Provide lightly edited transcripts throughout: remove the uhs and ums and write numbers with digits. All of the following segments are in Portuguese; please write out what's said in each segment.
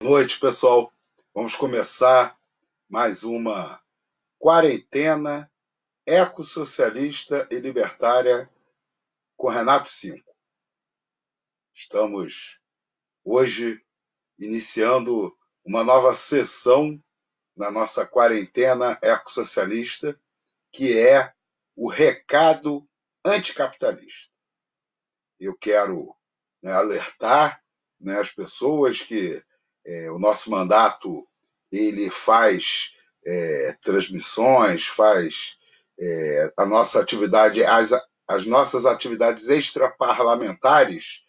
Noite, pessoal. Vamos começar mais uma quarentena ecossocialista e libertária com Renato Cinco. Estamos hoje iniciando uma nova sessão na nossa quarentena ecossocialista, que é o recado anticapitalista. Eu quero alertar as pessoas que o nosso mandato ele faz transmissões, faz a nossa atividade, as nossas atividades extraparlamentares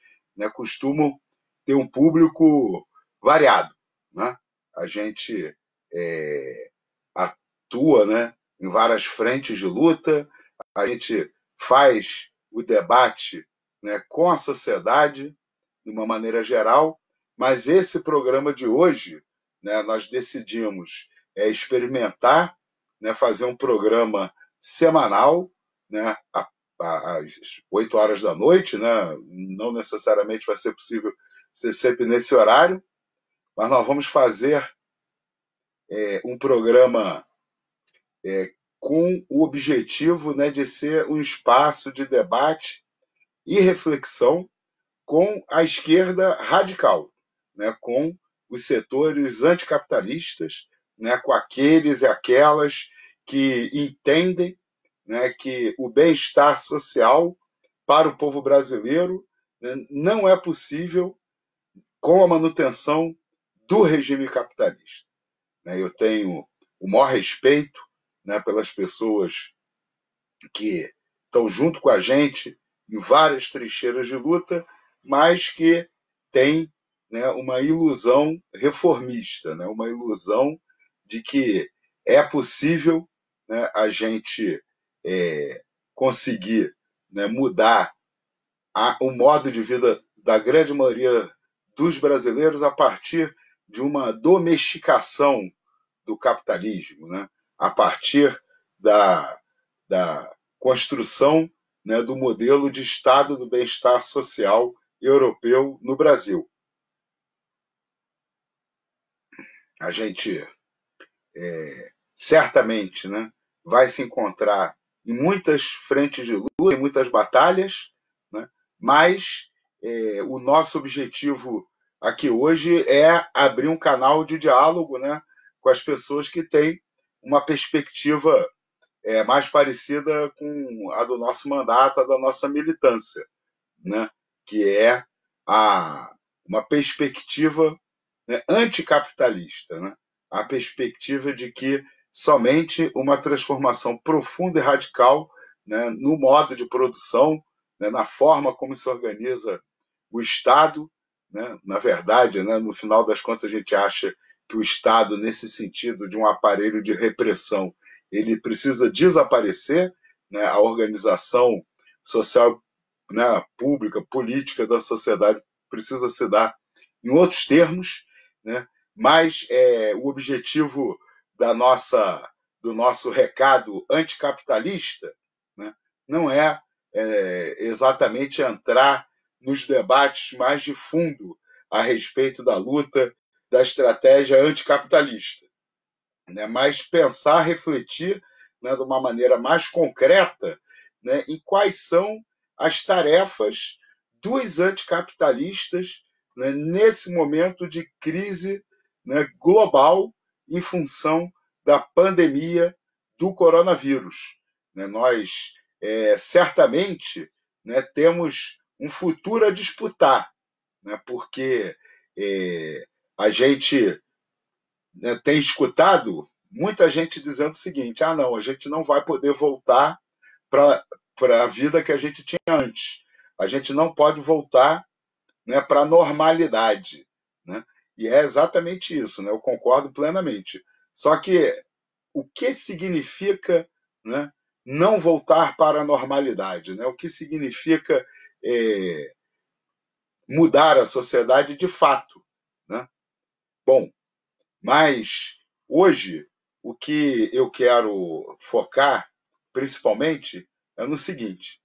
costumam ter um público variado. Né? A gente atua em várias frentes de luta, a gente faz o debate com a sociedade, de uma maneira geral, mas esse programa de hoje, nós decidimos experimentar, fazer um programa semanal, às 8 horas da noite, não necessariamente vai ser possível ser sempre nesse horário, mas nós vamos fazer um programa com o objetivo de ser um espaço de debate e reflexão com a esquerda radical, com os setores anticapitalistas, com aqueles e aquelas que entendem que o bem-estar social para o povo brasileiro não é possível com a manutenção do regime capitalista. Eu tenho o maior respeito pelas pessoas que estão junto com a gente em várias trincheiras de luta, mas que têm uma ilusão reformista, uma ilusão de que é possível a gente conseguir mudar o modo de vida da grande maioria dos brasileiros a partir de uma domesticação do capitalismo, a partir da construção do modelo de Estado do bem-estar social europeu no Brasil. A gente certamente vai se encontrar em muitas frentes de luta, em muitas batalhas, mas o nosso objetivo aqui hoje é abrir um canal de diálogo com as pessoas que têm uma perspectiva mais parecida com a do nosso mandato, a da nossa militância, que é uma perspectiva anticapitalista, a perspectiva de que somente uma transformação profunda e radical no modo de produção, na forma como se organiza o Estado, na verdade, no final das contas a gente acha que o Estado, nesse sentido de um aparelho de repressão, ele precisa desaparecer, a organização social, pública, política da sociedade precisa se dar em outros termos, mas o objetivo do nosso recado anticapitalista não é exatamente entrar nos debates mais de fundo a respeito da luta da estratégia anticapitalista, mas pensar, refletir de uma maneira mais concreta em quais são as tarefas dos anticapitalistas nesse momento de crise global em função da pandemia do coronavírus. Nós certamente temos um futuro a disputar, porque a gente tem escutado muita gente dizendo o seguinte: não, a gente não vai poder voltar para a vida que a gente tinha antes. A gente não pode voltar para a normalidade. E é exatamente isso, eu concordo plenamente. Só que o que significa não voltar para a normalidade? O que significa mudar a sociedade de fato? Bom, mas hoje o que eu quero focar principalmente é no seguinte,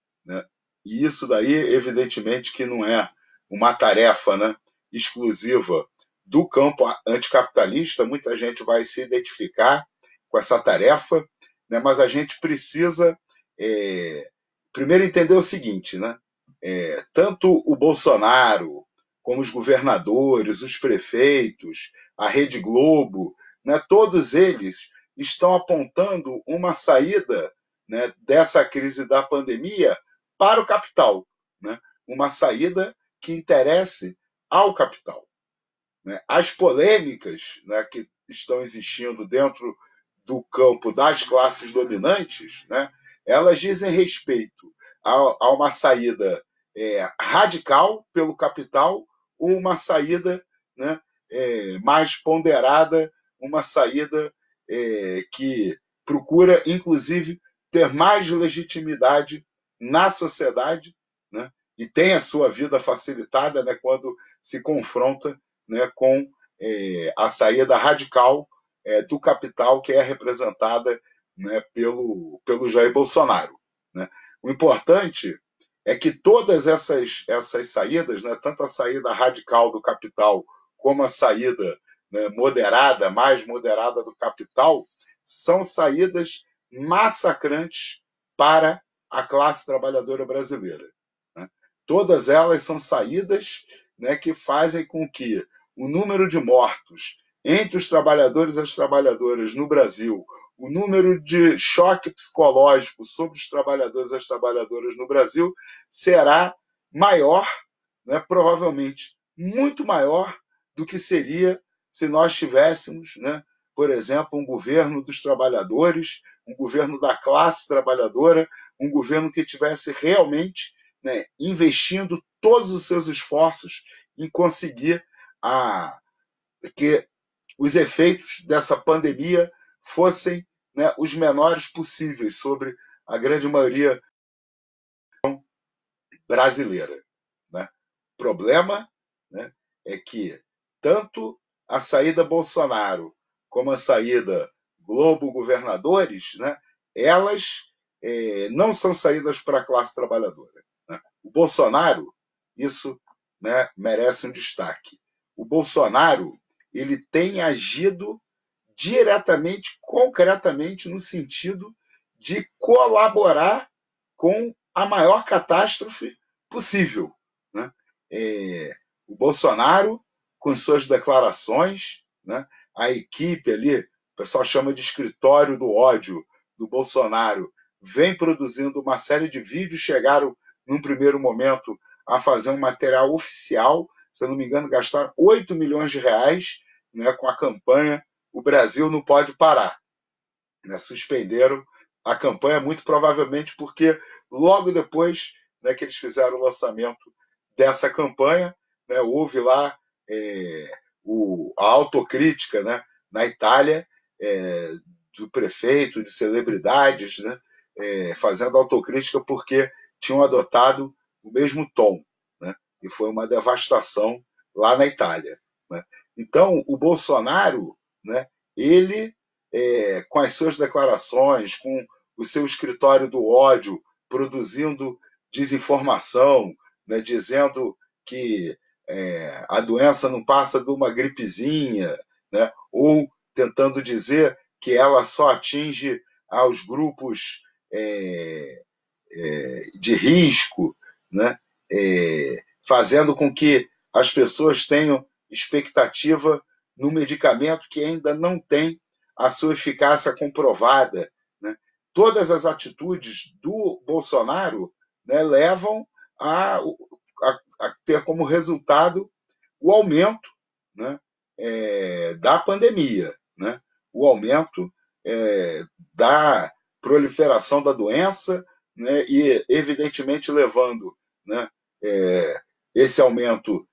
e isso daí evidentemente que não é uma tarefa exclusiva do campo anticapitalista, muita gente vai se identificar com essa tarefa, né? Mas a gente precisa primeiro entender o seguinte, né? Tanto o Bolsonaro, como os governadores, os prefeitos, a Rede Globo, né? Todos eles estão apontando uma saída, né, dessa crise da pandemia para o capital, né? Uma saída que interesse ao capital, né? As polêmicas, né, que estão existindo dentro do campo das classes dominantes, né, elas dizem respeito a uma saída radical pelo capital ou uma saída, né, mais ponderada, uma saída que procura, inclusive, ter mais legitimidade na sociedade, né, e tem a sua vida facilitada, né, quando se confronta, né, com a saída radical do capital que é representada, né, pelo Jair Bolsonaro, né. O importante é que todas essas saídas, né, tanto a saída radical do capital como a saída, né, moderada, mais moderada do capital, são saídas massacrantes para a classe trabalhadora brasileira, né. Todas elas são saídas, né, que fazem com que o número de mortos entre os trabalhadores e as trabalhadoras no Brasil, o número de choque psicológico sobre os trabalhadores e as trabalhadoras no Brasil será maior, né, provavelmente muito maior do que seria se nós tivéssemos, né, por exemplo, um governo dos trabalhadores, um governo da classe trabalhadora, um governo que tivesse realmente, né, investindo todos os seus esforços em conseguir que os efeitos dessa pandemia fossem, né, os menores possíveis sobre a grande maioria brasileira, né? O problema, né, é que tanto a saída Bolsonaro como a saída Globo governadores, né, elas não são saídas para a classe trabalhadora, né? O Bolsonaro, isso, né, merece um destaque. O Bolsonaro ele tem agido diretamente, concretamente, no sentido de colaborar com a maior catástrofe possível, né? O Bolsonaro, com suas declarações, né? A equipe ali, o pessoal chama de escritório do ódio do Bolsonaro, vem produzindo uma série de vídeos, chegaram, num primeiro momento, a fazer um material oficial, se eu não me engano, gastaram 8 milhões de reais, né, com a campanha O Brasil Não Pode Parar, né? Suspenderam a campanha, muito provavelmente porque logo depois, né, que eles fizeram o lançamento dessa campanha, né, houve lá a autocrítica, né, na Itália, do prefeito, de celebridades, né, fazendo autocrítica porque tinham adotado o mesmo tom, né, e foi uma devastação lá na Itália, né. Então, o Bolsonaro, né, ele, com as suas declarações, com o seu escritório do ódio, produzindo desinformação, né, dizendo que a doença não passa de uma gripezinha, né, ou tentando dizer que ela só atinge aos grupos de risco, né, fazendo com que as pessoas tenham expectativa no medicamento que ainda não tem a sua eficácia comprovada, né. Todas as atitudes do Bolsonaro, né, levam a ter como resultado o aumento, né, da pandemia, né, o aumento da proliferação da doença, né, e, evidentemente, levando, né, esse aumento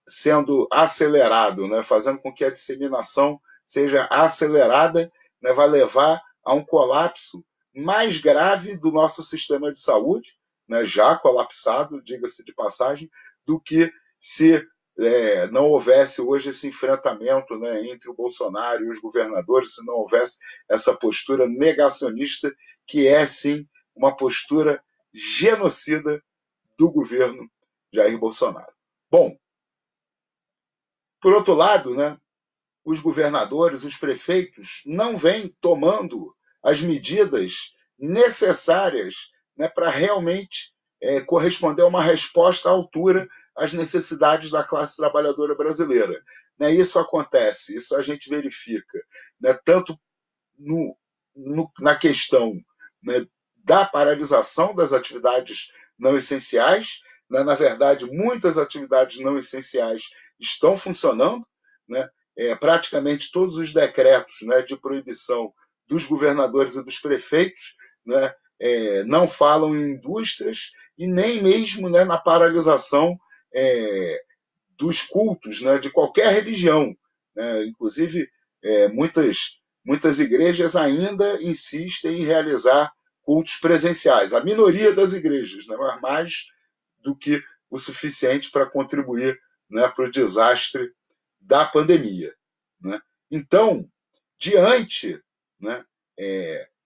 sendo acelerado, né, fazendo com que a disseminação seja acelerada, né, vai levar a um colapso mais grave do nosso sistema de saúde, né, já colapsado, diga-se de passagem, do que se não houvesse hoje esse enfrentamento, né, entre o Bolsonaro e os governadores, se não houvesse essa postura negacionista, que é, sim, uma postura genocida do governo Jair Bolsonaro. Bom, Por outro lado, né, os governadores, os prefeitos, não vêm tomando as medidas necessárias, né, para realmente corresponder a uma resposta à altura às necessidades da classe trabalhadora brasileira. Né, isso acontece, isso a gente verifica, né, tanto na questão, né, da paralisação das atividades não essenciais. Né, na verdade, muitas atividades não essenciais estão funcionando, né, praticamente todos os decretos, né, de proibição dos governadores e dos prefeitos, né, não falam em indústrias e nem mesmo, né, na paralisação dos cultos, né, de qualquer religião. Né? Inclusive, muitas igrejas ainda insistem em realizar cultos presenciais. A minoria das igrejas, né, mas mais do que o suficiente para contribuir, né, para o desastre da pandemia. Né? Então, diante, né,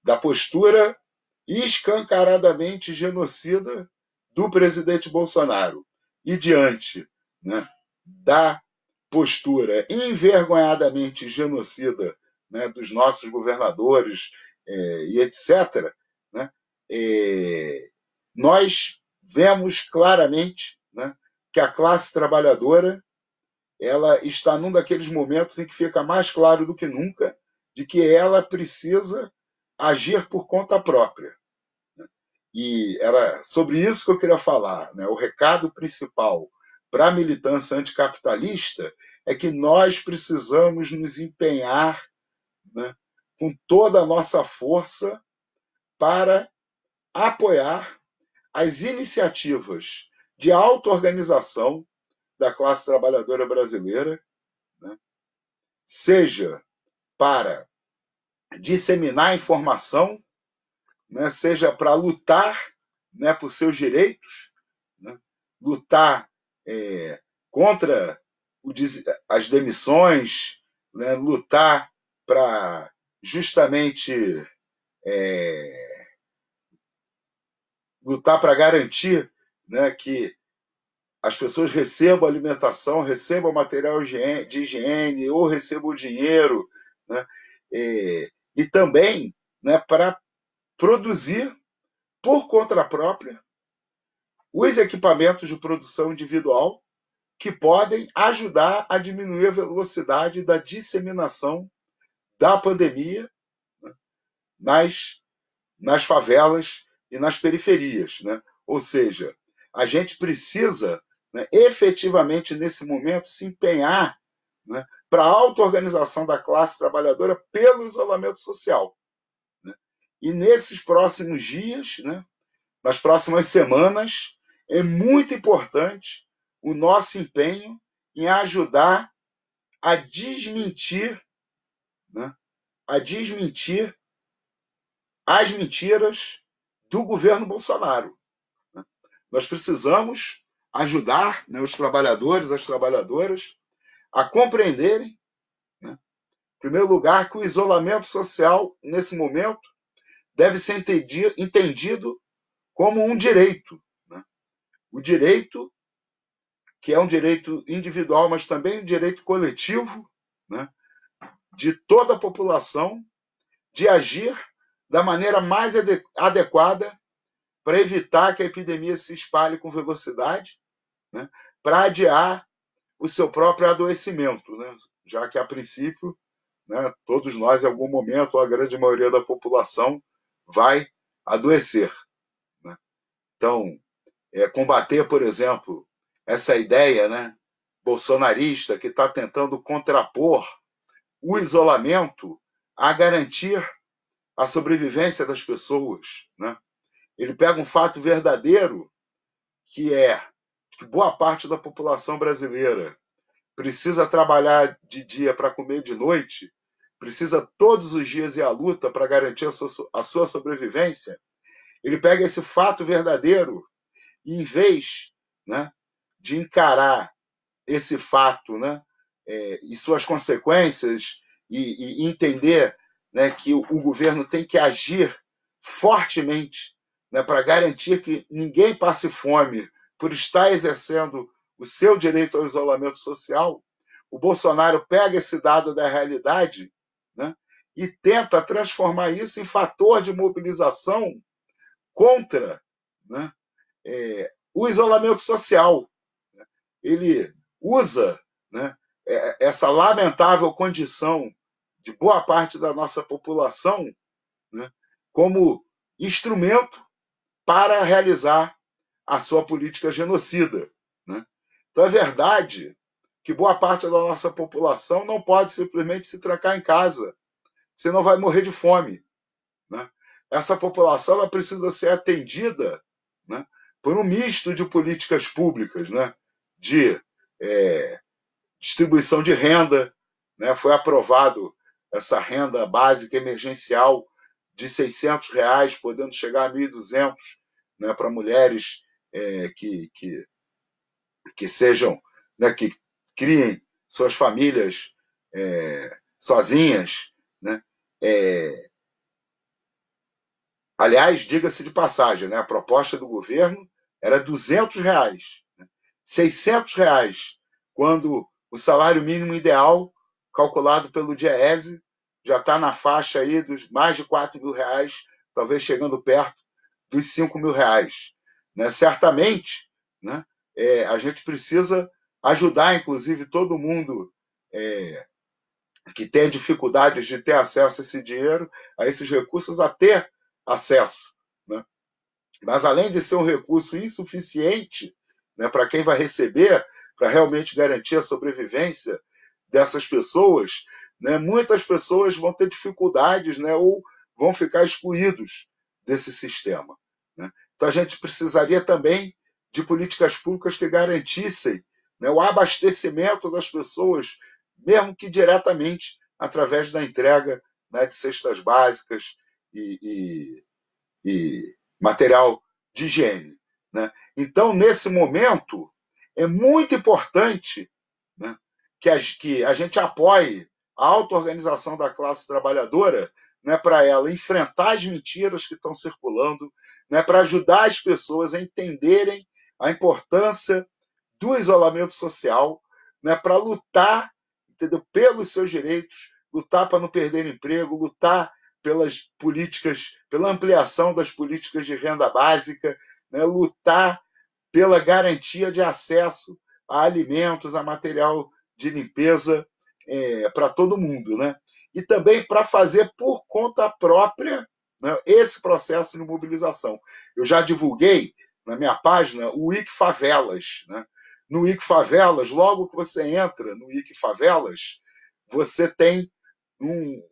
da postura escancaradamente genocida do presidente Bolsonaro e diante, né, da postura envergonhadamente genocida, né, dos nossos governadores e etc., né, nós vemos claramente, né, que a classe trabalhadora ela está num daqueles momentos em que fica mais claro do que nunca de que ela precisa agir por conta própria. E era sobre isso que eu queria falar. Né? O recado principal para a militância anticapitalista é que nós precisamos nos empenhar, né, com toda a nossa força para apoiar as iniciativas de auto-organização da classe trabalhadora brasileira, né, seja para disseminar informação, né, seja para lutar, né, por seus direitos, né, lutar contra as demissões, né, lutar para justamente lutar para garantir, né, que as pessoas recebam alimentação, recebam material de higiene ou recebam dinheiro, né, e também, né, para produzir por conta própria os equipamentos de produção individual que podem ajudar a diminuir a velocidade da disseminação da pandemia, né, nas favelas e nas periferias. Né? Ou seja, a gente precisa, né, efetivamente, nesse momento, se empenhar, né, para a auto-organização da classe trabalhadora pelo isolamento social. Né? E nesses próximos dias, né, nas próximas semanas, é muito importante o nosso empenho em ajudar a desmentir, né, as mentiras do governo Bolsonaro. Né? Nós precisamos ajudar, né, os trabalhadores, as trabalhadoras, a compreenderem, né, em primeiro lugar, que o isolamento social, nesse momento, deve ser entendido como um direito. Né? O direito, que é um direito individual, mas também um direito coletivo, né, de toda a população, de agir da maneira mais adequada para evitar que a epidemia se espalhe com velocidade, né, para adiar o seu próprio adoecimento, né, já que, a princípio, né, todos nós, em algum momento, ou a grande maioria da população, vai adoecer. Né? Então, combater, por exemplo, essa ideia, né, bolsonarista que está tentando contrapor o isolamento a garantir a sobrevivência das pessoas. Né? Ele pega um fato verdadeiro, que é que boa parte da população brasileira precisa trabalhar de dia para comer de noite, precisa todos os dias ir à luta para garantir a sua sobrevivência. Ele pega esse fato verdadeiro e, em vez, né, de encarar esse fato, né, e suas consequências e entender, né, que o governo tem que agir fortemente, né, para garantir que ninguém passe fome por estar exercendo o seu direito ao isolamento social, o Bolsonaro pega esse dado da realidade, né, e tenta transformar isso em fator de mobilização contra, né, o isolamento social. Ele usa, né, essa lamentável condição de boa parte da nossa população, né, como instrumento para realizar a sua política genocida. Né? Então é verdade que boa parte da nossa população não pode simplesmente se trancar em casa, senão vai morrer de fome. Né? Essa população ela precisa ser atendida, né, por um misto de políticas públicas, né, de distribuição de renda, né, foi aprovado essa renda básica emergencial de R$ 600, podendo chegar a 1.200, né, para mulheres que sejam, né, que criem suas famílias sozinhas, né? Aliás, diga-se de passagem, né, a proposta do governo era R$ 200, né, R$ 600, quando o salário mínimo ideal, calculado pelo DIEESE, já está na faixa aí dos mais de R$ 4.000, talvez chegando perto dos R$ 5.000. Né? Certamente, né, a gente precisa ajudar, inclusive, todo mundo que tem dificuldades de ter acesso a esse dinheiro, a esses recursos, a ter acesso. Né? Mas, além de ser um recurso insuficiente, né, para quem vai receber, para realmente garantir a sobrevivência dessas pessoas, né, muitas pessoas vão ter dificuldades, né, ou vão ficar excluídos desse sistema. Né? Então, a gente precisaria também de políticas públicas que garantissem, né, o abastecimento das pessoas, mesmo que diretamente através da entrega, né, de cestas básicas e material de higiene. Né? Então, nesse momento, é muito importante, né, que a gente apoie a auto-organização da classe trabalhadora, né, para ela enfrentar as mentiras que estão circulando, né, para ajudar as pessoas a entenderem a importância do isolamento social, né, para lutar, entendeu, pelos seus direitos, lutar para não perder emprego, lutar pelas políticas, pela ampliação das políticas de renda básica, né, lutar pela garantia de acesso a alimentos, a material de limpeza para todo mundo. Né? E também para fazer por conta própria, né, esse processo de mobilização. Eu já divulguei na minha página o Wiki Favelas. Né? No Wiki Favelas, logo que você entra no Wiki Favelas, você tem um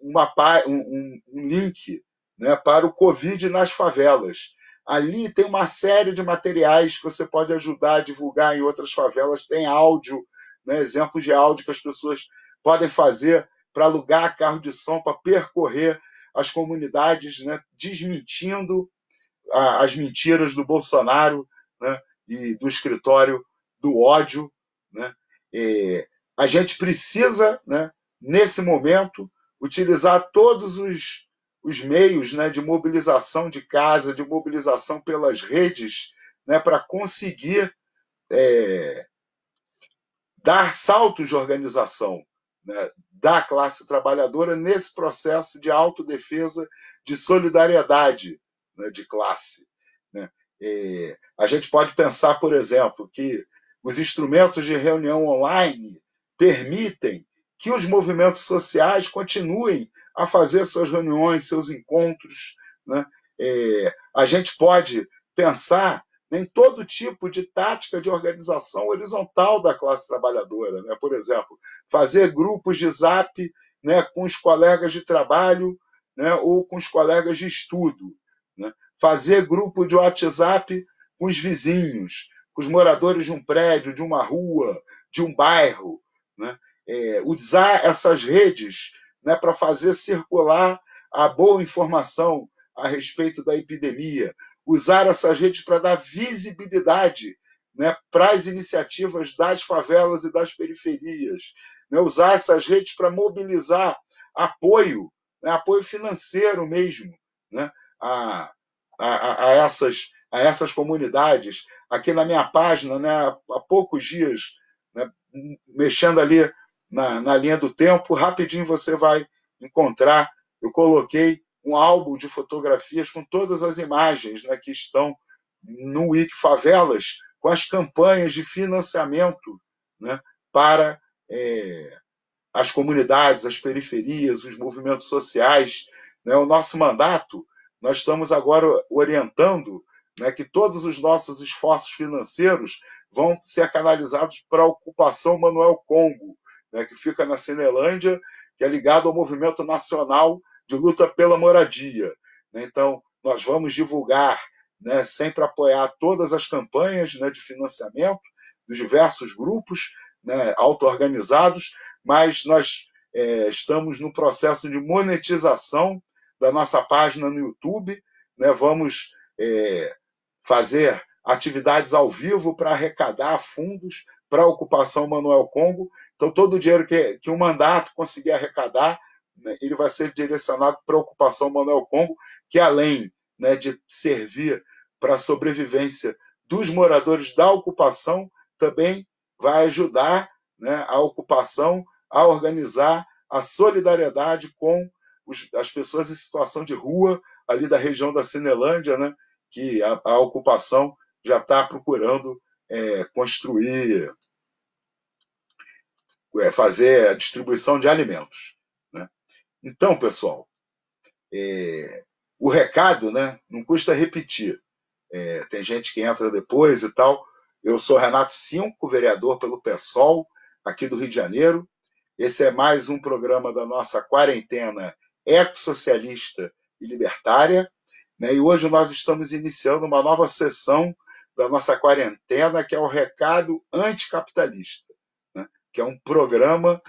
link, né, para o Covid nas favelas. Ali tem uma série de materiais que você pode ajudar a divulgar em outras favelas. Tem áudio, né, exemplos de áudio que as pessoas podem fazer para alugar carro de som, para percorrer as comunidades, né, desmentindo as mentiras do Bolsonaro, né, e do escritório do ódio. Né? A gente precisa, né, nesse momento, utilizar todos os meios, né, de mobilização de casa, de mobilização pelas redes, né, para conseguir dar saltos de organização, né, da classe trabalhadora nesse processo de autodefesa, de solidariedade, né, de classe. Né? A gente pode pensar, por exemplo, que os instrumentos de reunião online permitem que os movimentos sociais continuem a fazer suas reuniões, seus encontros. Né? A gente pode pensar em todo tipo de tática de organização horizontal da classe trabalhadora. Né? Por exemplo, fazer grupos de zap, né, com os colegas de trabalho, né, ou com os colegas de estudo. Né? Fazer grupo de WhatsApp com os vizinhos, com os moradores de um prédio, de uma rua, de um bairro. Né? Usar essas redes, né, para fazer circular a boa informação a respeito da epidemia, usar essas redes para dar visibilidade, né, para as iniciativas das favelas e das periferias, né, usar essas redes para mobilizar apoio, né, apoio financeiro mesmo, né, a essas comunidades. Aqui na minha página, né, há poucos dias, né, mexendo ali na linha do tempo, rapidinho você vai encontrar. Eu coloquei um álbum de fotografias com todas as imagens, né, que estão no Wiki Favelas, com as campanhas de financiamento, né, para as comunidades, as periferias, os movimentos sociais. Né? O nosso mandato, nós estamos agora orientando, né, que todos os nossos esforços financeiros vão ser canalizados para a ocupação Manuel Congo, né, que fica na Cinelândia, que é ligado ao movimento nacional de luta pela moradia. Né? Então, nós vamos divulgar, né, sempre apoiar todas as campanhas, né, de financiamento dos diversos grupos, né, auto-organizados, mas nós estamos no processo de monetização da nossa página no YouTube, né? Vamos fazer atividades ao vivo para arrecadar fundos para a ocupação Manuel Congo. Então, todo o dinheiro que o mandato conseguir arrecadar, né, ele vai ser direcionado para a ocupação Manuel Congo, que além, né, de servir para a sobrevivência dos moradores da ocupação, também vai ajudar, né, a ocupação a organizar a solidariedade com as pessoas em situação de rua, ali da região da Cinelândia, né, que a ocupação já está procurando construir, fazer a distribuição de alimentos. Né? Então, pessoal, o recado, né, não custa repetir. Tem gente que entra depois e tal. Eu sou Renato Cinco, vereador pelo PSOL, aqui do Rio de Janeiro. Esse é mais um programa da nossa quarentena ecossocialista e libertária. Né? E hoje nós estamos iniciando uma nova sessão da nossa quarentena, que é o Recado Anticapitalista, né? Que é um programa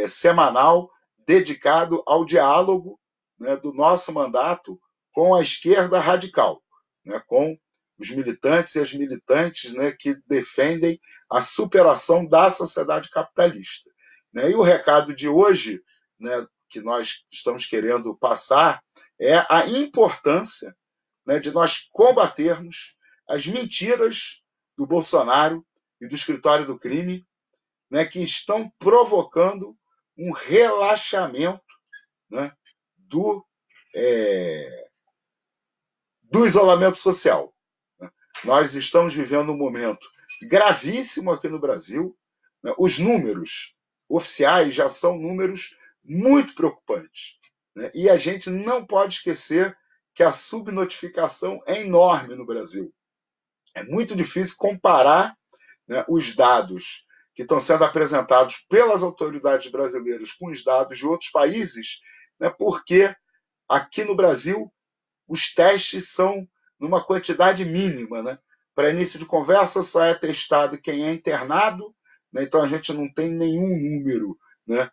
semanal dedicado ao diálogo, né, do nosso mandato com a esquerda radical, né, com os militantes e as militantes, né, que defendem a superação da sociedade capitalista. Né? E o recado de hoje, né, que nós estamos querendo passar é a importância, né, de nós combatermos as mentiras do Bolsonaro e do escritório do crime, né, que estão provocando um relaxamento, né, do isolamento social. Né? Nós estamos vivendo um momento gravíssimo aqui no Brasil. Né? Os números oficiais já são números muito preocupantes. Né? E a gente não pode esquecer que a subnotificação é enorme no Brasil. É muito difícil comparar, né, os dados que estão sendo apresentados pelas autoridades brasileiras com os dados de outros países, né, porque aqui no Brasil os testes são numa quantidade mínima. Né? Para início de conversa, só é testado quem é internado, né? Então a gente não tem nenhum número, né?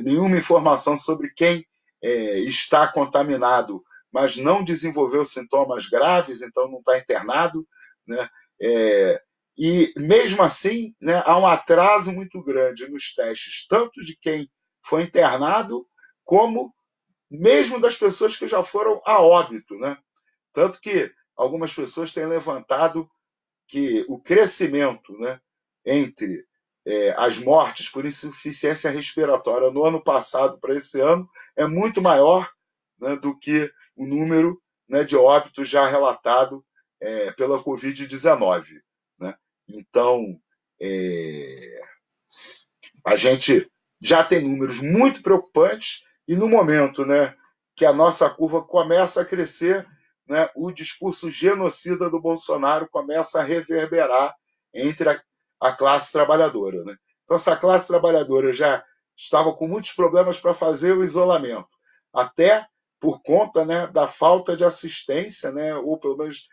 Nenhuma informação sobre quem está contaminado, mas não desenvolveu sintomas graves, então não está internado. Né? E mesmo assim, né, há um atraso muito grande nos testes, tanto de quem foi internado, como mesmo das pessoas que já foram a óbito. Né? Tanto que algumas pessoas têm levantado que o crescimento, né, entre as mortes por insuficiência respiratória no ano passado para esse ano é muito maior, né, do que o número, né, de óbitos já relatado pela Covid-19. Né? Então, a gente já tem números muito preocupantes e no momento, né, que a nossa curva começa a crescer, né, o discurso genocida do Bolsonaro começa a reverberar entre a classe trabalhadora. Né? Então, essa classe trabalhadora já estava com muitos problemas para fazer o isolamento, até por conta, né, da falta de assistência, né, ou pelo menos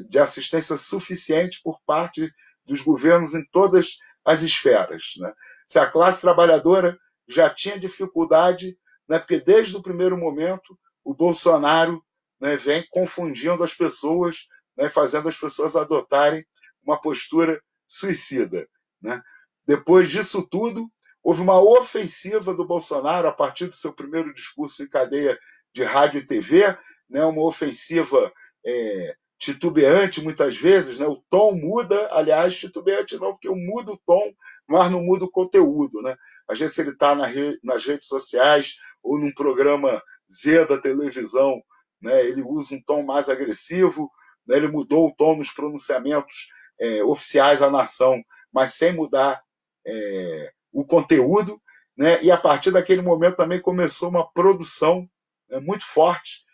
de assistência suficiente por parte dos governos em todas as esferas. Né? Se a classe trabalhadora já tinha dificuldade, né, porque desde o primeiro momento o Bolsonaro, né, vem confundindo as pessoas, né, fazendo as pessoas adotarem uma postura suicida. Né? Depois disso tudo, houve uma ofensiva do Bolsonaro a partir do seu primeiro discurso em cadeia de rádio e TV, né, uma ofensiva titubeante muitas vezes, né? O tom muda, aliás, titubeante não, porque eu mudo o tom, mas não mudo o conteúdo. Né? às vezes ele está nas redes sociais ou num programa Z da televisão, né, ele usa um tom mais agressivo, né, ele mudou o tom nos pronunciamentos oficiais à nação, mas sem mudar o conteúdo, né, e a partir daquele momento também começou uma produção muito forte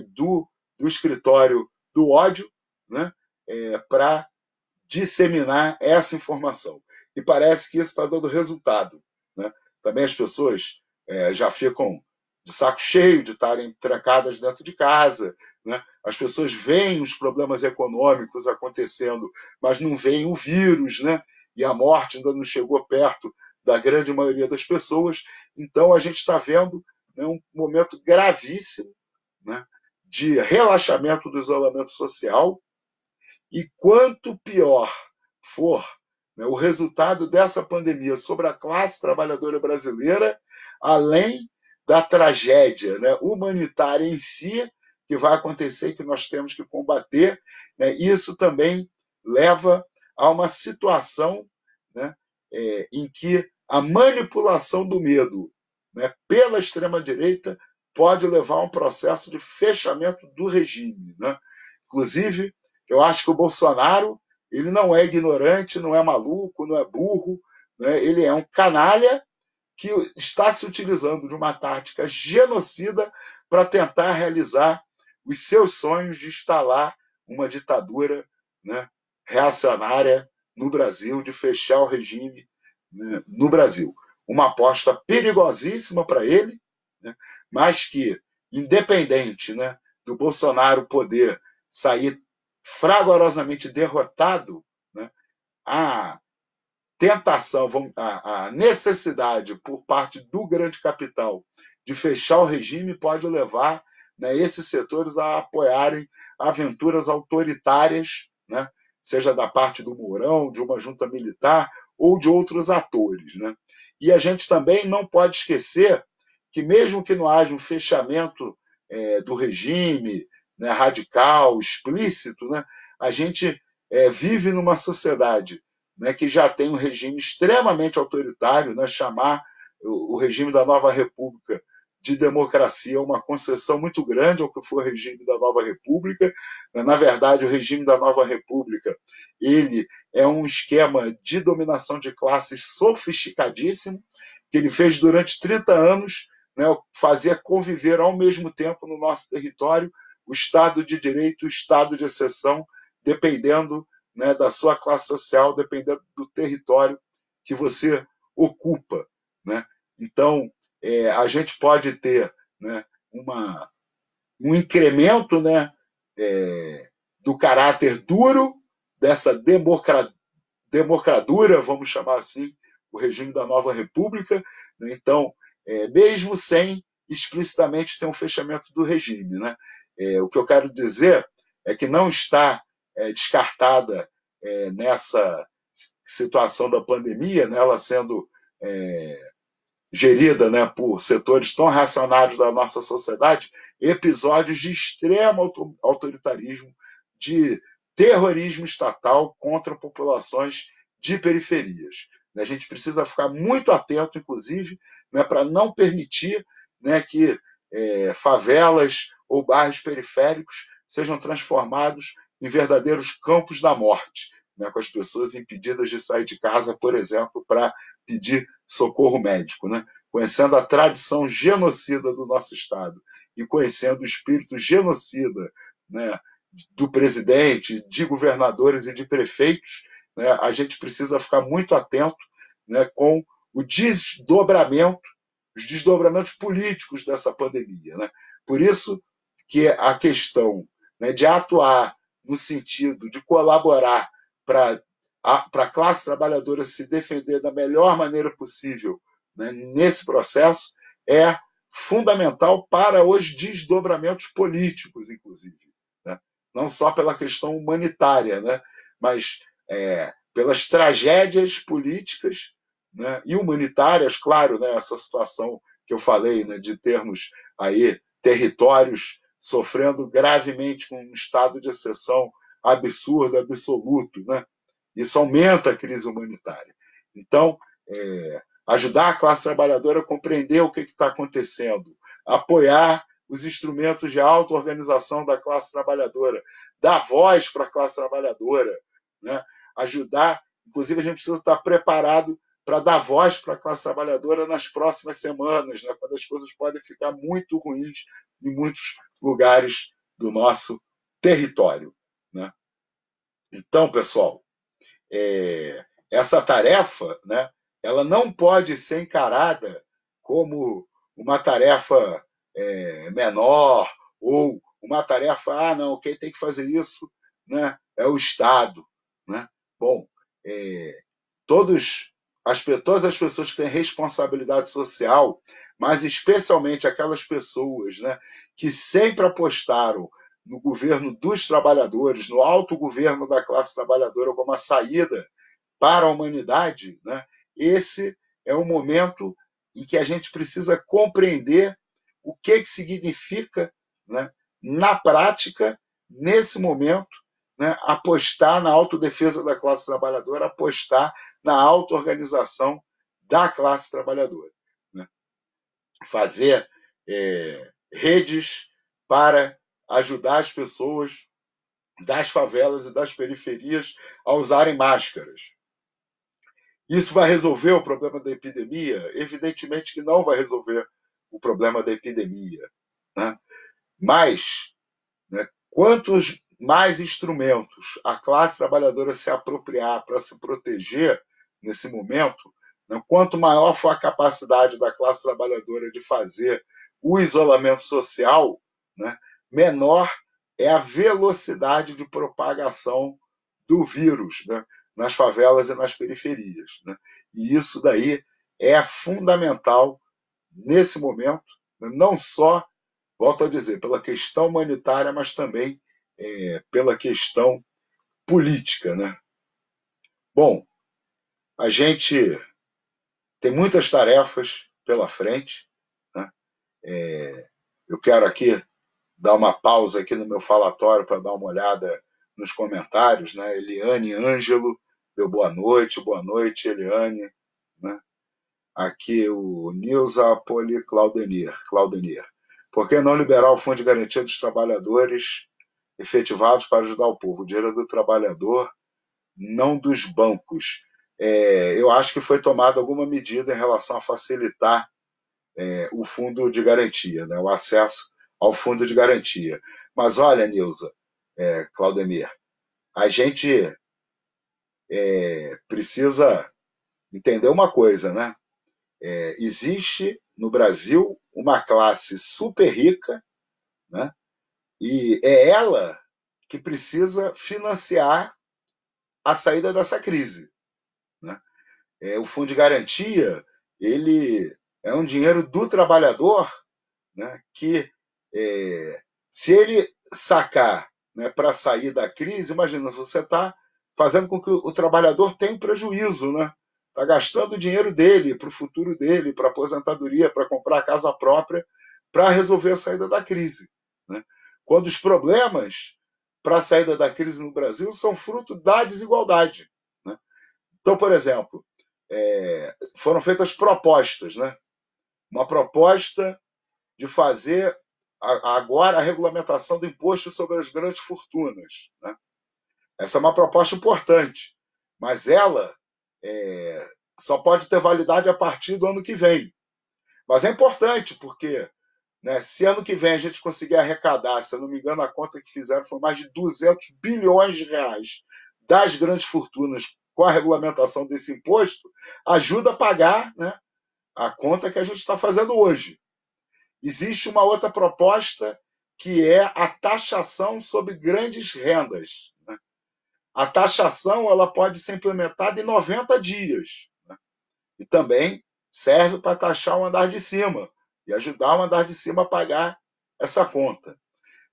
do escritório do ódio, né, para disseminar essa informação. E parece que isso está dando resultado, né? Também as pessoas já ficam de saco cheio de estarem trancadas dentro de casa, né? As pessoas veem os problemas econômicos acontecendo, mas não veem o vírus, né? E a morte ainda não chegou perto da grande maioria das pessoas. Então a gente está vendo, né, um momento gravíssimo, né, de relaxamento do isolamento social, e quanto pior for, né, o resultado dessa pandemia sobre a classe trabalhadora brasileira, além da tragédia, né, humanitária em si, que vai acontecer, que nós temos que combater, né, isso também leva a uma situação, né, em que a manipulação do medo, né, pela extrema-direita pode levar a um processo de fechamento do regime, né? Inclusive, eu acho que o Bolsonaro, ele não é ignorante, não é maluco, não é burro, né? Ele é um canalha que está se utilizando de uma tática genocida para tentar realizar os seus sonhos de instalar uma ditadura, né, reacionária no Brasil, de fechar o regime, né, no Brasil. Uma aposta perigosíssima para ele, né, mas que, independente, né, do Bolsonaro poder sair fragorosamente derrotado, né, a tentação, a necessidade por parte do grande capital de fechar o regime pode levar, né, esses setores a apoiarem aventuras autoritárias, né, seja da parte do Mourão, de uma junta militar ou de outros atores, né? E a gente também não pode esquecer que, mesmo que não haja um fechamento do regime, né, radical, explícito, né, a gente vive numa sociedade, né, que já tem um regime extremamente autoritário, né, chamar o regime da Nova República de democracia é uma concessão muito grande ao que foi o regime da Nova República. Na verdade, o regime da Nova República, ele é um esquema de dominação de classes sofisticadíssimo, que ele fez durante 30 anos, né, fazia conviver ao mesmo tempo no nosso território o Estado de Direito, o Estado de exceção, dependendo, né, da sua classe social, dependendo do território que você ocupa, né? Então, a gente pode ter, né, um incremento, né, do caráter duro dessa democradura, vamos chamar assim, o regime da Nova República, né? Então, mesmo sem explicitamente ter um fechamento do regime, né? O que eu quero dizer é que não está descartada nessa situação da pandemia, né, ela sendo gerida, né, por setores tão reacionários da nossa sociedade, episódios de extremo autoritarismo, de terrorismo estatal contra populações de periferias. A gente precisa ficar muito atento, inclusive, né, para não permitir, né, que favelas ou bairros periféricos sejam transformados em verdadeiros campos da morte, né, com as pessoas impedidas de sair de casa, por exemplo, para pedir socorro médico, né? Conhecendo a tradição genocida do nosso Estado e conhecendo o espírito genocida, né, do presidente, de governadores e de prefeitos, né, a gente precisa ficar muito atento, né, com o desdobramento, os desdobramentos políticos dessa pandemia, né? Por isso que a questão, né, de atuar no sentido de colaborar para a classe trabalhadora se defender da melhor maneira possível, né, nesse processo, é fundamental para os desdobramentos políticos, inclusive, né? Não só pela questão humanitária, né, mas pelas tragédias políticas, né, e humanitárias, claro, né, essa situação que eu falei, né, de termos aí territórios sofrendo gravemente com um estado de exceção absurdo, absoluto, né? Isso aumenta a crise humanitária. Então, ajudar a classe trabalhadora a compreender o que está acontecendo, apoiar os instrumentos de auto-organização da classe trabalhadora, dar voz para a classe trabalhadora, né? Ajudar. Inclusive, a gente precisa estar preparado para dar voz para a classe trabalhadora nas próximas semanas, né? Quando as coisas podem ficar muito ruins em muitos lugares do nosso território, né? Então, pessoal, essa tarefa, né, ela não pode ser encarada como uma tarefa menor ou uma tarefa, não, quem tem que fazer isso, né, é o Estado. Né? Bom, todas as pessoas que têm responsabilidade social, mas especialmente aquelas pessoas, né, que sempre apostaram no governo dos trabalhadores, no autogoverno da classe trabalhadora como a saída para a humanidade, né, esse é um momento em que a gente precisa compreender o que significa, né, na prática, nesse momento, né, apostar na autodefesa da classe trabalhadora, apostar na auto-organização da classe trabalhadora. Né? Fazer redes para ajudar as pessoas das favelas e das periferias a usarem máscaras. Isso vai resolver o problema da epidemia? Evidentemente que não vai resolver o problema da epidemia. Né? Mas, né, quantos mais instrumentos a classe trabalhadora se apropriar para se proteger nesse momento, né, quanto maior for a capacidade da classe trabalhadora de fazer o isolamento social, né, menor é a velocidade de propagação do vírus, né, nas favelas e nas periferias. Né? E isso daí é fundamental nesse momento, né, não só, volto a dizer, pela questão humanitária, mas também pela questão política. Né? Bom, a gente tem muitas tarefas pela frente. Né? Eu quero aqui dar uma pausa aqui no meu falatório para dar uma olhada nos comentários. Né? Eliane Ângelo deu boa noite, Eliane. Né? Aqui o Nilza Poli Claudenir. Por que não liberar o Fundo de Garantia dos Trabalhadores efetivados para ajudar o povo? O dinheiro do trabalhador, não dos bancos. Eu acho que foi tomada alguma medida em relação a facilitar o fundo de garantia, né, o acesso ao fundo de garantia. Mas olha, Nilza, Claudemir, a gente precisa entender uma coisa, né? Existe no Brasil uma classe super rica, né? E é ela que precisa financiar a saída dessa crise. Né? O fundo de garantia, ele é um dinheiro do trabalhador, né, que se ele sacar, né, para sair da crise, imagina, você está fazendo com que o trabalhador tenha prejuízo, né? Está gastando o dinheiro dele para o futuro dele, para a aposentadoria, para comprar a casa própria, para resolver a saída da crise. Né? Quando os problemas para a saída da crise no Brasil são fruto da desigualdade. Né? Então, por exemplo, foram feitas propostas, né? Uma proposta de fazer agora a regulamentação do imposto sobre as grandes fortunas. Né? Essa é uma proposta importante, mas ela só pode ter validade a partir do ano que vem. Mas é importante, porque, né, se ano que vem a gente conseguir arrecadar, se eu não me engano, a conta que fizeram foi mais de 200 bilhões de reais das grandes fortunas com a regulamentação desse imposto, ajuda a pagar, né, a conta que a gente está fazendo hoje. Existe uma outra proposta que é a taxação sobre grandes rendas. Né? A taxação ela pode ser implementada em 90 dias. Né? E também serve para taxar o andar de cima e ajudar o andar de cima a pagar essa conta.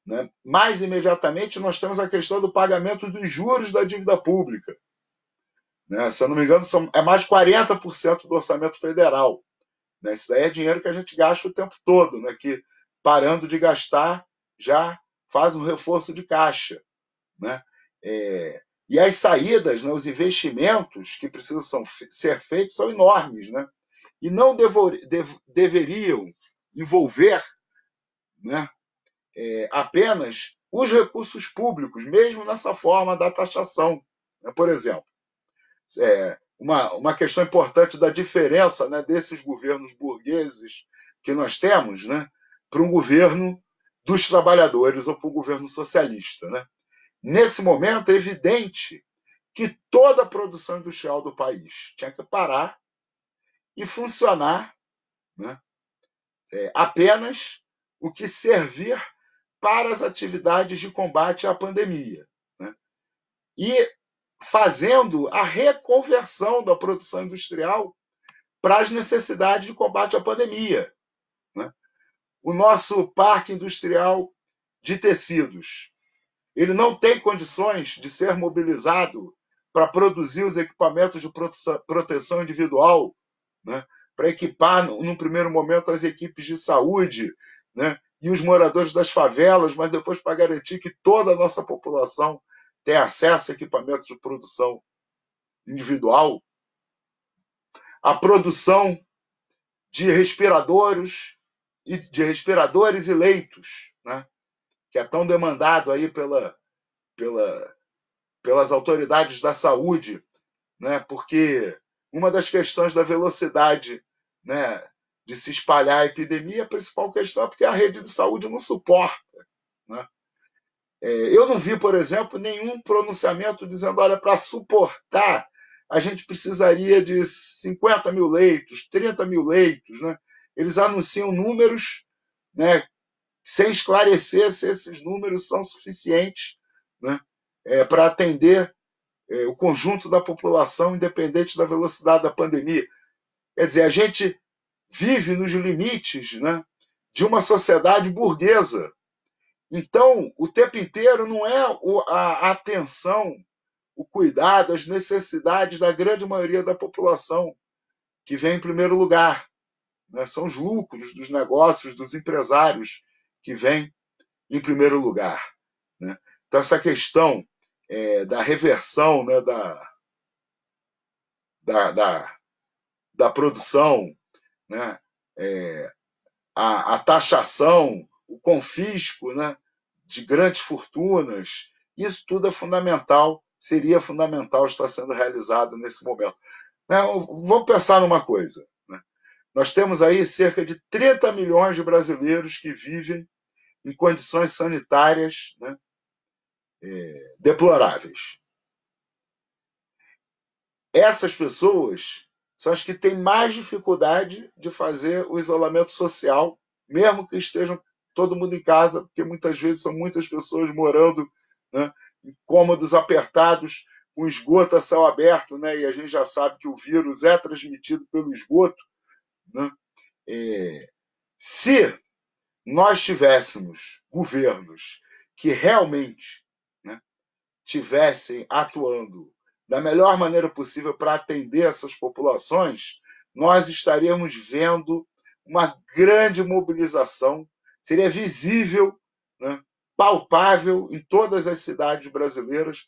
Né? Mais imediatamente, nós temos a questão do pagamento dos juros da dívida pública. Né? Se eu não me engano, é mais de 40% do orçamento federal. Né? Isso daí é dinheiro que a gente gasta o tempo todo, né? Que parando de gastar já faz um reforço de caixa. Né? E as saídas, né, os investimentos que precisam ser feitos são enormes. Né? e não deveriam envolver, né, apenas os recursos públicos, mesmo nessa forma da taxação. Por exemplo, uma questão importante da diferença, né, desses governos burgueses que nós temos, né, para um governo dos trabalhadores ou para um governo socialista. Né? Nesse momento, é evidente que toda a produção industrial do país tinha que parar e funcionar, né, apenas o que servir para as atividades de combate à pandemia. Né? E fazendo a reconversão da produção industrial para as necessidades de combate à pandemia. Né? O nosso parque industrial de tecidos, ele não tem condições de ser mobilizado para produzir os equipamentos de proteção individual, né? Para equipar, num primeiro momento, as equipes de saúde, né? E os moradores das favelas, mas depois para garantir que toda a nossa população tenha acesso a equipamentos de produção individual. A produção de respiradores e leitos, né? Que é tão demandado aí pelas autoridades da saúde, né? Porque uma das questões da velocidade, né, de se espalhar a epidemia, a principal questão é porque a rede de saúde não suporta. Né? Eu não vi, por exemplo, nenhum pronunciamento dizendo, olha, para suportar a gente precisaria de 50 mil leitos, 30 mil leitos. Né? Eles anunciam números, né, sem esclarecer se esses números são suficientes, né, para atender o conjunto da população, independente da velocidade da pandemia. Quer dizer, a gente vive nos limites, né, de uma sociedade burguesa. Então, o tempo inteiro não é a atenção, o cuidado, as necessidades da grande maioria da população que vem em primeiro lugar. Né? São os lucros dos negócios, dos empresários que vêm em primeiro lugar. Né? Então, essa questão da reversão, né, da produção, né, a taxação, o confisco, né, de grandes fortunas, isso tudo é fundamental, seria fundamental estar sendo realizado nesse momento. Vamos pensar numa coisa. Né? Nós temos aí cerca de 30 milhões de brasileiros que vivem em condições sanitárias, né, deploráveis. Essas pessoas são as que têm mais dificuldade de fazer o isolamento social, mesmo que estejam todo mundo em casa, porque muitas vezes são muitas pessoas morando, né, em cômodos apertados, com esgoto a céu aberto, né, e a gente já sabe que o vírus é transmitido pelo esgoto. Né? Se nós tivéssemos governos que realmente, né, tivessem atuando da melhor maneira possível para atender essas populações, nós estaríamos vendo uma grande mobilização, seria visível, né, palpável em todas as cidades brasileiras,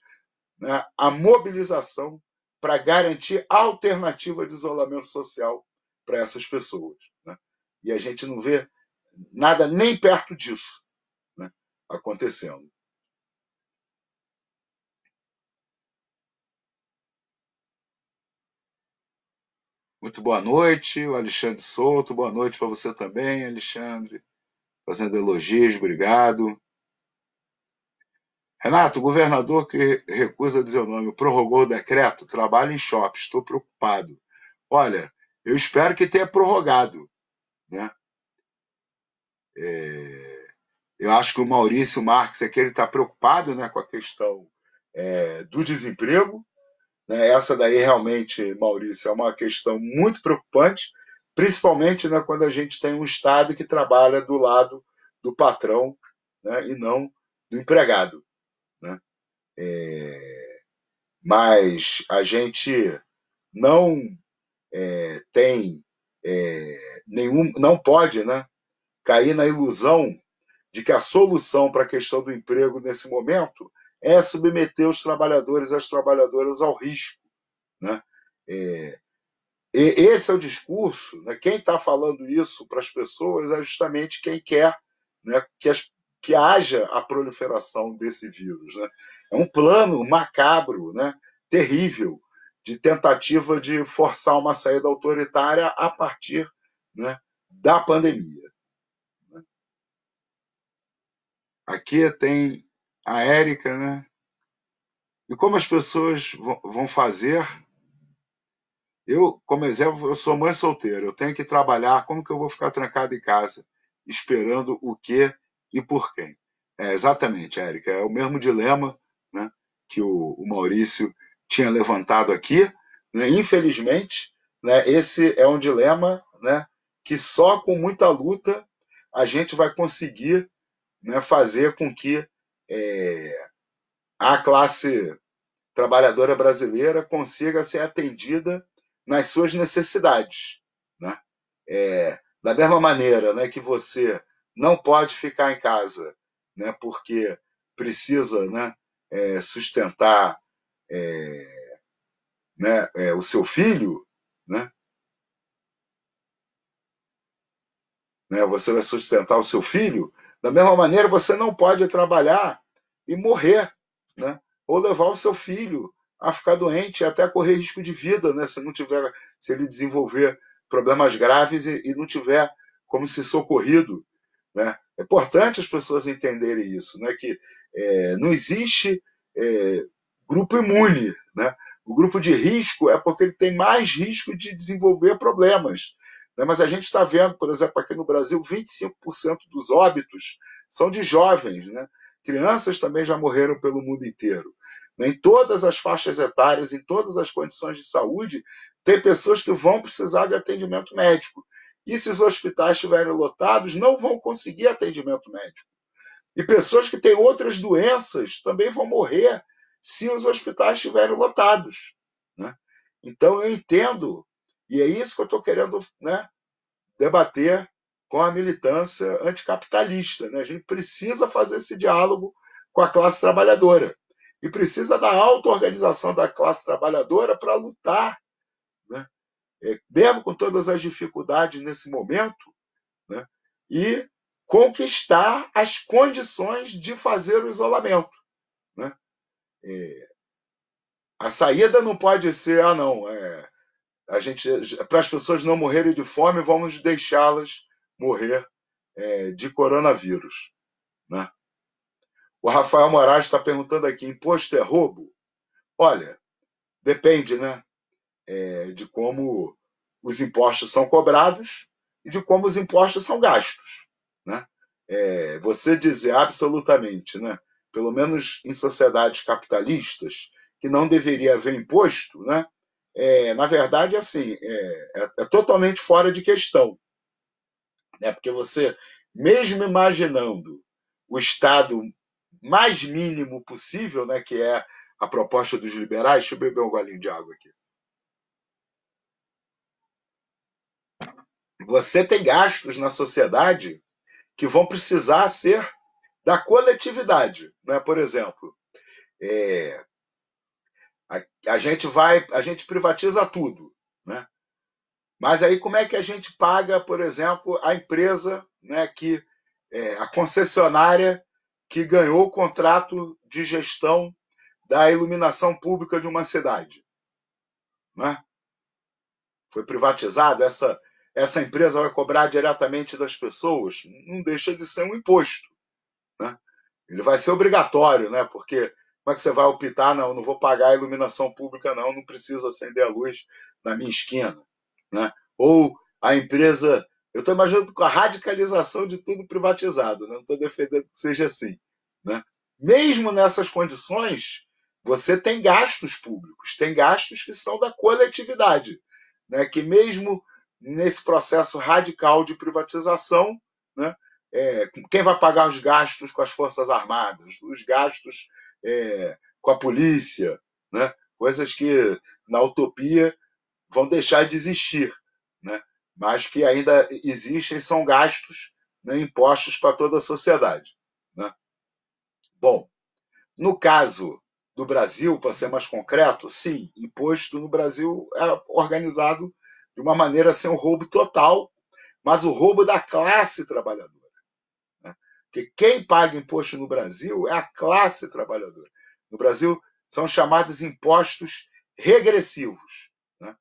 né, a mobilização para garantir alternativa de isolamento social para essas pessoas. Né? E a gente não vê nada nem perto disso, né, acontecendo. Muito boa noite, o Alexandre Souto. Boa noite para você também, Alexandre. Fazendo elogios, obrigado. Renato, o governador que recusa dizer o nome prorrogou o decreto, trabalho em shopping, estou preocupado. Olha, eu espero que tenha prorrogado. Né? Eu acho que o Maurício Marques aqui está preocupado, né, com a questão do desemprego. Né? Essa daí realmente, Maurício, é uma questão muito preocupante, principalmente, né, quando a gente tem um Estado que trabalha do lado do patrão, né, e não do empregado. Né? Mas a gente não tem não pode, né, cair na ilusão de que a solução para a questão do emprego nesse momento é submeter os trabalhadores e as trabalhadoras ao risco. Né? esse é o discurso, né? Quem está falando isso para as pessoas é justamente quem quer, né, que haja a proliferação desse vírus. Né? É um plano macabro, né, terrível, de tentativa de forçar uma saída autoritária a partir, né, da pandemia. Aqui tem a Érica, né? E como as pessoas vão fazer. Eu, como exemplo, eu sou mãe solteira, eu tenho que trabalhar, como que eu vou ficar trancado em casa, esperando o quê e por quem? É, exatamente, Érica, é o mesmo dilema, né, que o Maurício tinha levantado aqui. Né? Infelizmente, né, esse é um dilema, né, que só com muita luta a gente vai conseguir, né, fazer com que a classe trabalhadora brasileira consiga ser atendida nas suas necessidades. Né? Da mesma maneira, né, que você não pode ficar em casa, né, porque precisa, né, sustentar, né, o seu filho, né, você vai sustentar o seu filho, da mesma maneira você não pode trabalhar e morrer, né? Ou levar o seu filho a ficar doente e até correr risco de vida, né? Se não tiver, se ele desenvolver problemas graves e não tiver como ser socorrido, né? É importante as pessoas entenderem isso, né? Que não existe grupo imune, né? O grupo de risco é porque ele tem mais risco de desenvolver problemas. Né? Mas a gente está vendo, por exemplo, aqui no Brasil, 25% dos óbitos são de jovens. Né? Crianças também já morreram pelo mundo inteiro. Em todas as faixas etárias, em todas as condições de saúde, tem pessoas que vão precisar de atendimento médico. E se os hospitais estiverem lotados, não vão conseguir atendimento médico. E pessoas que têm outras doenças também vão morrer se os hospitais estiverem lotados. Né? Então, eu entendo, e é isso que eu estou querendo, né, debater com a militância anticapitalista. Né? A gente precisa fazer esse diálogo com a classe trabalhadora. E precisa da auto-organização da classe trabalhadora para lutar, né? Mesmo com todas as dificuldades nesse momento, né? E conquistar as condições de fazer o isolamento. Né? A saída não pode ser, não, a gente, para as pessoas não morrerem de fome, vamos deixá-las morrer de coronavírus. Né? O Rafael Moraes está perguntando aqui: imposto é roubo? Olha, depende, né, de como os impostos são cobrados e de como os impostos são gastos. Né? Você dizer absolutamente, né, pelo menos em sociedades capitalistas, que não deveria haver imposto, né, na verdade, assim, é totalmente fora de questão. Né? Porque você, mesmo imaginando o Estado mais mínimo possível, né, que é a proposta dos liberais, deixa eu beber um golinho de água aqui. Você tem gastos na sociedade que vão precisar ser da coletividade. Né? Por exemplo, a gente privatiza tudo. Né? Mas aí como é que a gente paga, por exemplo, a empresa, né, a concessionária que ganhou o contrato de gestão da iluminação pública de uma cidade? Né? Foi privatizado, essa empresa vai cobrar diretamente das pessoas? Não deixa de ser um imposto. Né? Ele vai ser obrigatório, né? Porque como é que você vai optar? Não vou pagar a iluminação pública, não precisa acender a luz na minha esquina. Né? Ou a empresa. Eu estou imaginando com a radicalização de tudo privatizado, né? Não estou defendendo que seja assim. Né? Mesmo nessas condições, você tem gastos públicos, tem gastos que são da coletividade, né? Que mesmo nesse processo radical de privatização, né? Quem vai pagar os gastos com as Forças Armadas, os gastos com a polícia, né? Coisas que na utopia vão deixar de existir, né? Mas que ainda existem, são gastos, né, impostos para toda a sociedade. Né? Bom, no caso do Brasil, para ser mais concreto, sim, imposto no Brasil é organizado de uma maneira sem um roubo total, mas o roubo da classe trabalhadora. Né? Porque quem paga imposto no Brasil é a classe trabalhadora. No Brasil, são chamados impostos regressivos. Né?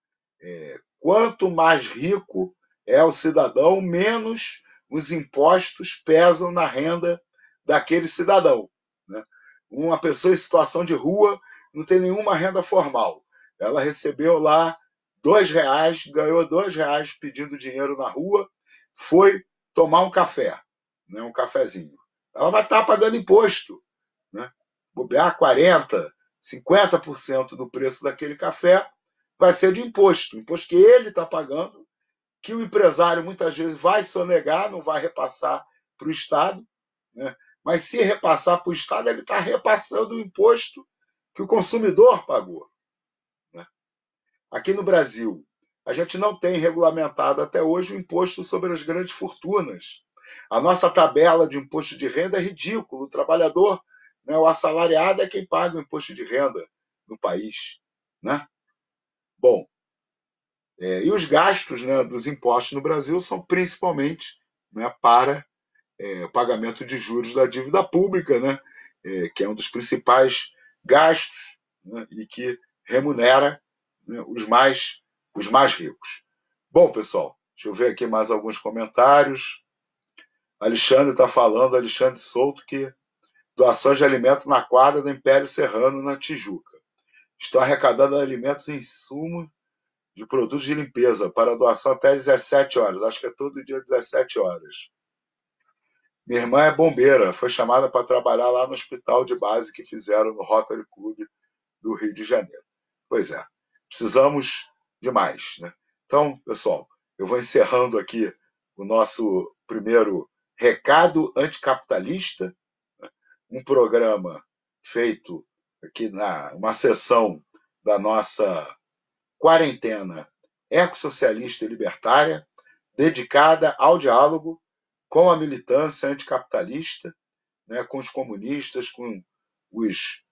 Quanto mais rico é o cidadão, menos os impostos pesam na renda daquele cidadão. Né? Uma pessoa em situação de rua não tem nenhuma renda formal. Ela recebeu lá R$ 2, ganhou R$ 2 pedindo dinheiro na rua, foi tomar um café, né, um cafezinho. Ela vai estar pagando imposto. Né? Bobear 40%, 50% do preço daquele café vai ser de imposto. Imposto que ele está pagando, que o empresário muitas vezes vai sonegar, não vai repassar para o Estado. Né? Mas se repassar para o Estado, ele está repassando o imposto que o consumidor pagou. Né? Aqui no Brasil, a gente não tem regulamentado até hoje o imposto sobre as grandes fortunas. A nossa tabela de imposto de renda é ridícula. O trabalhador, né, o assalariado é quem paga o imposto de renda no país. Né? Bom, e os gastos, né, dos impostos no Brasil são principalmente, né, para o pagamento de juros da dívida pública, né, que é um dos principais gastos, né, e que remunera, né, os mais ricos. Bom, pessoal, deixa eu ver aqui mais alguns comentários. Alexandre está falando, Alexandre Souto, que doações de alimentos na quadra do Império Serrano, na Tijuca. Estou arrecadando alimentos e insumos de produtos de limpeza para doação até 17 horas. Acho que é todo dia 17 horas. Minha irmã é bombeira, foi chamada para trabalhar lá no hospital de base que fizeram no Rotary Club do Rio de Janeiro. Pois é, precisamos de mais. Né? Então, pessoal, eu vou encerrando aqui o nosso primeiro recado anticapitalista, né? Um programa feito aqui uma sessão da nossa quarentena ecossocialista e libertária, dedicada ao diálogo com a militância anticapitalista, né, com os comunistas, com os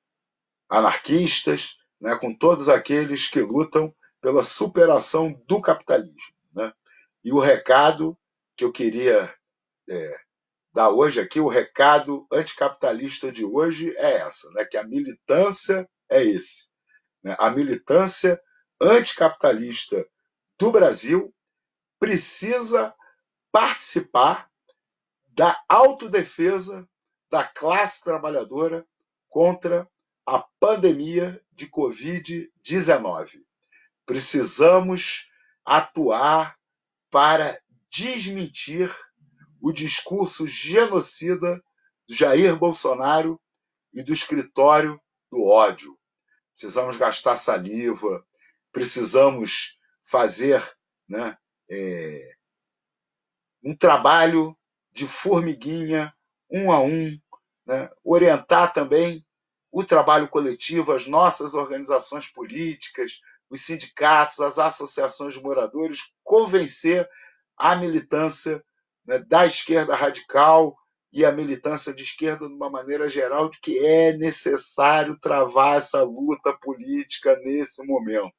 anarquistas, né, com todos aqueles que lutam pela superação do capitalismo. Né? E o recado que eu queria dar hoje aqui, o recado anticapitalista de hoje é essa, né, que a militância é esse. Né? A militância anticapitalista do Brasil precisa participar da autodefesa da classe trabalhadora contra a pandemia de Covid-19. Precisamos atuar para desmentir o discurso genocida do Jair Bolsonaro e do escritório do ódio. Precisamos gastar saliva, precisamos fazer, né, um trabalho de formiguinha, um a um, né, orientar também o trabalho coletivo, as nossas organizações políticas, os sindicatos, as associações de moradores, convencer a militância, né, da esquerda radical e a militância de esquerda, de uma maneira geral, de que é necessário travar essa luta política nesse momento.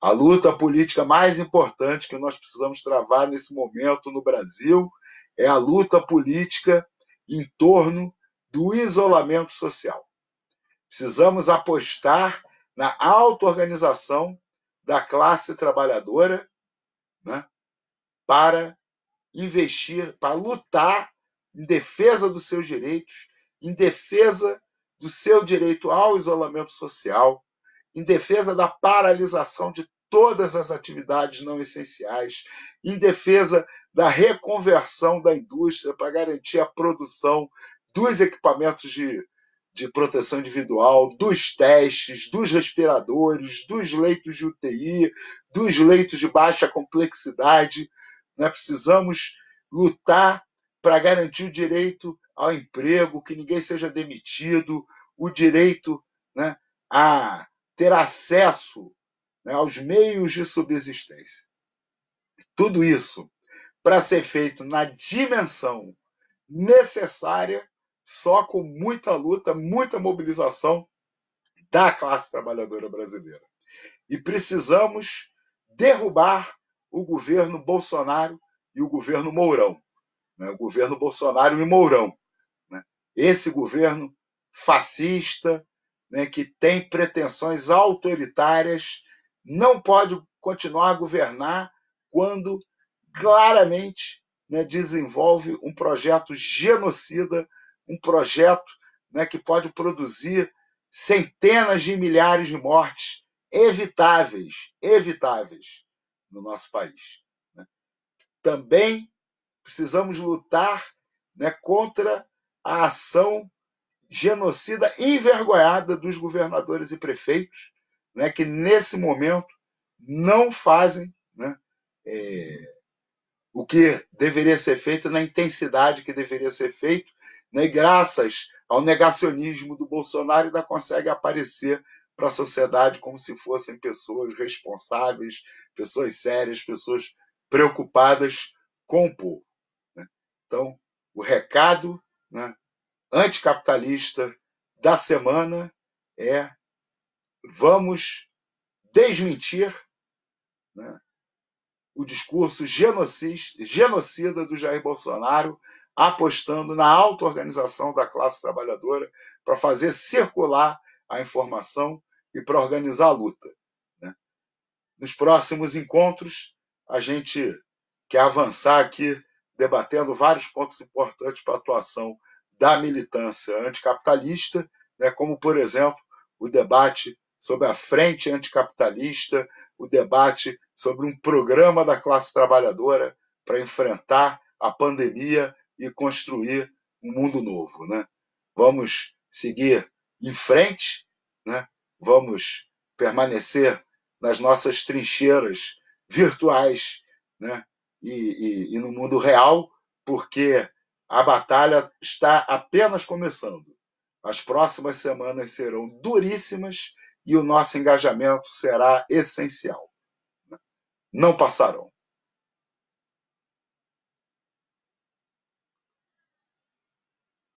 A luta política mais importante que nós precisamos travar nesse momento no Brasil é a luta política em torno do isolamento social. Precisamos apostar na auto-organização da classe trabalhadora, né, para investir, para lutar em defesa dos seus direitos, em defesa do seu direito ao isolamento social, em defesa da paralisação de todas as atividades não essenciais, em defesa da reconversão da indústria para garantir a produção dos equipamentos de proteção individual, dos testes, dos respiradores, dos leitos de UTI, dos leitos de baixa complexidade. Né? Precisamos lutar para garantir o direito ao emprego, que ninguém seja demitido, o direito, né, a ter acesso, né, aos meios de subsistência. Tudo isso para ser feito na dimensão necessária, só com muita luta, muita mobilização da classe trabalhadora brasileira. E precisamos derrubar o governo Bolsonaro e o governo Mourão, né? O governo Bolsonaro e Mourão, né? Esse governo fascista, né, que tem pretensões autoritárias, não pode continuar a governar quando claramente, né, desenvolve um projeto genocida, um projeto, né, que pode produzir centenas de milhares de mortes evitáveis no nosso país, né? Também precisamos lutar, né, contra a ação genocida envergonhada dos governadores e prefeitos, né, que nesse momento não fazem, né, o que deveria ser feito na intensidade que deveria ser feito, né, e graças ao negacionismo do Bolsonaro ainda consegue aparecer para a sociedade como se fossem pessoas responsáveis, pessoas sérias, pessoas preocupadas com o povo, né? Então, o recado, né, anticapitalista da semana é: vamos desmentir, né, o discurso genocida do Jair Bolsonaro, apostando na auto-organização da classe trabalhadora para fazer circular a informação e para organizar a luta, né? Nos próximos encontros, a gente quer avançar aqui debatendo vários pontos importantes para a atuação da militância anticapitalista, né, como, por exemplo, o debate sobre a frente anticapitalista, o debate sobre um programa da classe trabalhadora para enfrentar a pandemia e construir um mundo novo, né? Vamos seguir em frente, né? Vamos permanecer nas nossas trincheiras virtuais, né? E no mundo real, porque a batalha está apenas começando. As próximas semanas serão duríssimas e o nosso engajamento será essencial. Não passarão.